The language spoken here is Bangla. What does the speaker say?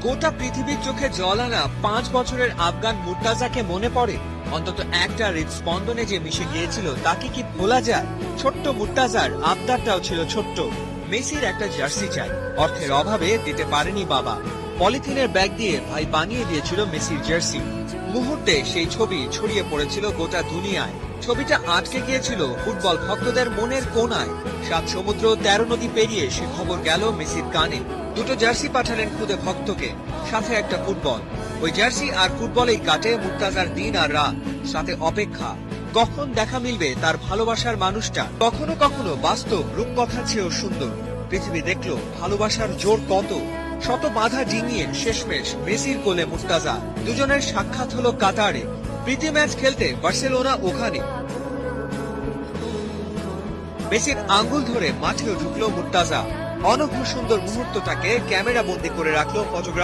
গোটা পৃথিবীর চোখে জল আনা 5 বছরের আফগান মুর্তাজাকে মনে পড়ে। অন্তত একটা হৃদস্পন্দনে যে মিশে গিয়েছিল তাকে কি ভোলা যায়? ছোট্ট মুর্তাজার আবদারটাও ছিল ছোট্ট। মেসির একটা জার্সি চাই। অর্থের অভাবে দিতে পারেনি বাবা। পলিথিনের ব্যাগ দিয়ে ভাই বানিয়ে দিয়েছিল মেসির জার্সি। মুহূর্তে সেই ছবি ছড়িয়ে পড়েছিল গোটা দুনিয়ায়। ছবিটা আটকে গিয়েছিল ফুটবল ভক্তদের মনের কোণায়। 7 সমুদ্র 13 নদী পেরিয়ে সে খবর গেল মেসির কানে। দুটো জার্সি পাঠালেন খুদে ভক্তকে, সাথে একটা ফুটবল। ওই জার্সি আর ফুটবলেই কাটে মুর্তাজার দিন আর রাত, সাথে অপেক্ষা। কখন দেখা মিলবে তার ভালোবাসার মানুষটা? কখনো কখনো বাস্তব রূপকথার চেয়েও সুন্দর। পৃথিবী দেখলো ভালোবাসার জোর কত। শত বাধা ডিঙিয়ে শেষমেশ মেসির কোলে মুর্তাজা। দুজনের সাক্ষাৎ হলো কাতারে। প্রীতি ম্যাচ খেলতে বার্সেলোনা ওখানে। মেসির আঙ্গুল ধরে মাঠেও ঢুকলো মুর্তাজা। অনভ্য সুন্দর মুহূর্তটাকে ক্যামেরা বন্দী করে রাখলো ফটোগ্রাফার।